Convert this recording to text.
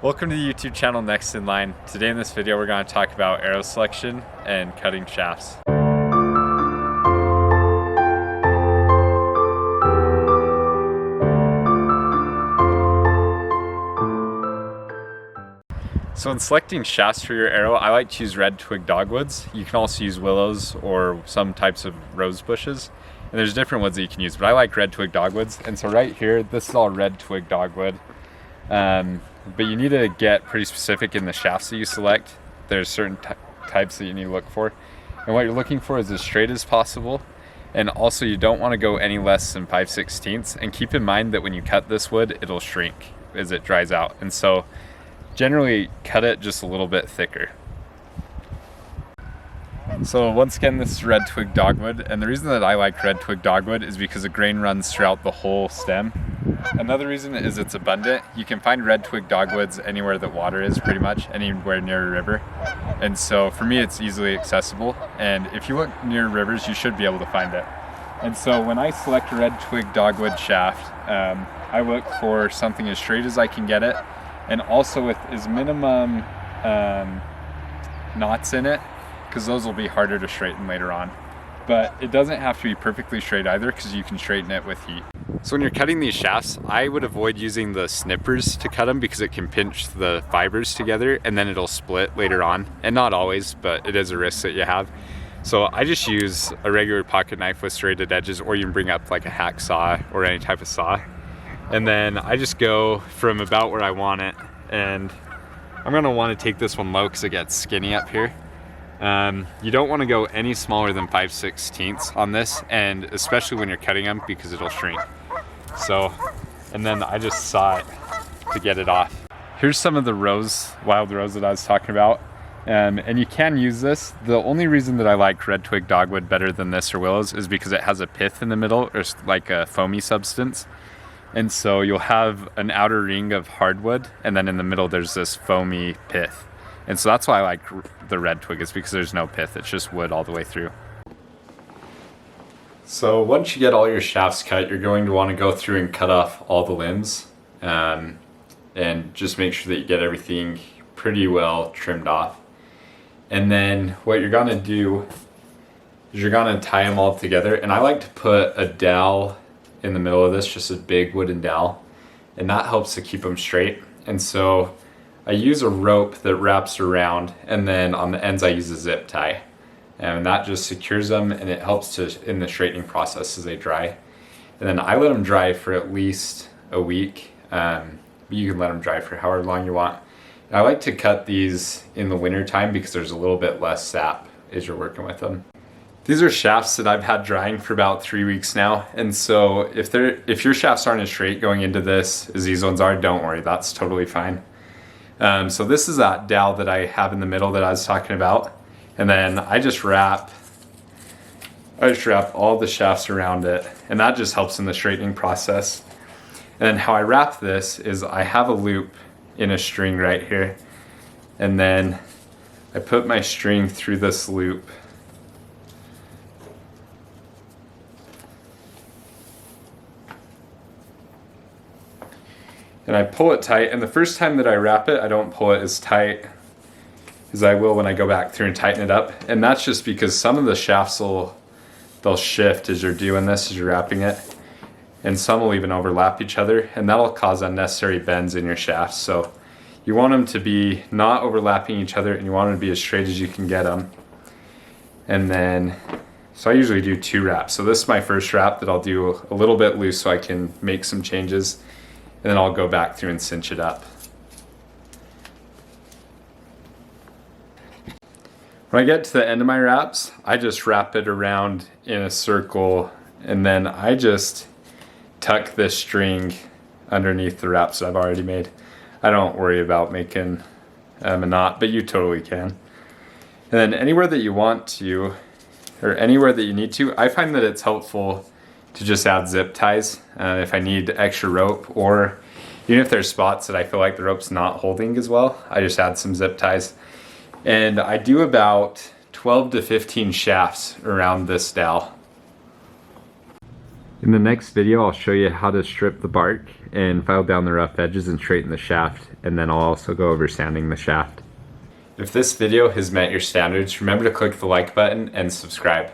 Welcome to the YouTube channel Next in Line. Today in this video we're going to talk about arrow selection and cutting shafts. So in selecting shafts for your arrow, I like to use red twig dogwoods. You can also use willows or some types of rose bushes. And there's different woods that you can use, but I like red twig dogwoods. And so right here, this is all red twig dogwood. But you need to get pretty specific in the shafts that you select. There's certain types that you need to look for. And what you're looking for is as straight as possible. And also you don't want to go any less than 5/16. And keep in mind that when you cut this wood, it'll shrink as it dries out. And so generally cut it just a little bit thicker. So once again, this is red twig dogwood. And the reason that I like red twig dogwood is because the grain runs throughout the whole stem. Another reason is it's abundant. You can find red twig dogwoods anywhere that water is, pretty much anywhere near a river. And so for me, it's easily accessible. And if you look near rivers, you should be able to find it. And so when I select a red twig dogwood shaft, I look for something as straight as I can get it, and also with as minimum knots in it, because those will be harder to straighten later on. But it doesn't have to be perfectly straight either, because you can straighten it with heat. So when you're cutting these shafts, I would avoid using the snippers to cut them because it can pinch the fibers together and then it'll split later on. And not always, but it is a risk that you have. So I just use a regular pocket knife with serrated edges, or you can bring up like a hacksaw or any type of saw. And then I just go from about where I want it. And I'm gonna want to take this one low because it gets skinny up here. You don't want to go any smaller than 5/16 on this, and especially when you're cutting them because it'll shrink. So, and then I just saw it to get it off. Here's some of the wild rose that I was talking about. And you can use this. The only reason that I like red twig dogwood better than this or willows is because it has a pith in the middle, or like a foamy substance. And so you'll have an outer ring of hardwood, and then in the middle there's this foamy pith. And so that's why I like the red twig, is because there's no pith, it's just wood all the way through. So once you get all your shafts cut, you're going to want to go through and cut off all the limbs, and just make sure that you get everything pretty well trimmed off. And then what you're going to do is you're going to tie them all together. And I like to put a dowel in the middle of this, just a big wooden dowel, and that helps to keep them straight. And so I use a rope that wraps around, and then on the ends I use a zip tie. And that just secures them, and it helps in the straightening process as they dry. And then I let them dry for at least a week. You can let them dry for however long you want. And I like to cut these in the winter time because there's a little bit less sap as you're working with them. These are shafts that I've had drying for about 3 weeks now. And so if your shafts aren't as straight going into this as these ones are, don't worry, that's totally fine. So this is that dowel that I have in the middle that I was talking about. And then I just wrap all the shafts around it, and that just helps in the straightening process. And then how I wrap this is I have a loop in a string right here, and then I put my string through this loop. And I pull it tight, and the first time that I wrap it, I don't pull it as tight as I will when I go back through and tighten it up. And that's just because some of the shafts they'll shift as you're doing this, as you're wrapping it. And some will even overlap each other, and that'll cause unnecessary bends in your shafts. So you want them to be not overlapping each other, and you want them to be as straight as you can get them. And then, so I usually do 2 wraps. So this is my first wrap that I'll do a little bit loose so I can make some changes. And then I'll go back through and cinch it up. When I get to the end of my wraps, I just wrap it around in a circle, and then I just tuck this string underneath the wraps that I've already made. I don't worry about making a knot, but you totally can. And then anywhere that you want to, or anywhere that you need to, I find that it's helpful to just add zip ties if I need extra rope, or even if there's spots that I feel like the rope's not holding as well, I just add some zip ties. And I do about 12 to 15 shafts around this dowel. In the next video, I'll show you how to strip the bark and file down the rough edges and straighten the shaft, and then I'll also go over sanding the shaft. If this video has met your standards, remember to click the like button and subscribe.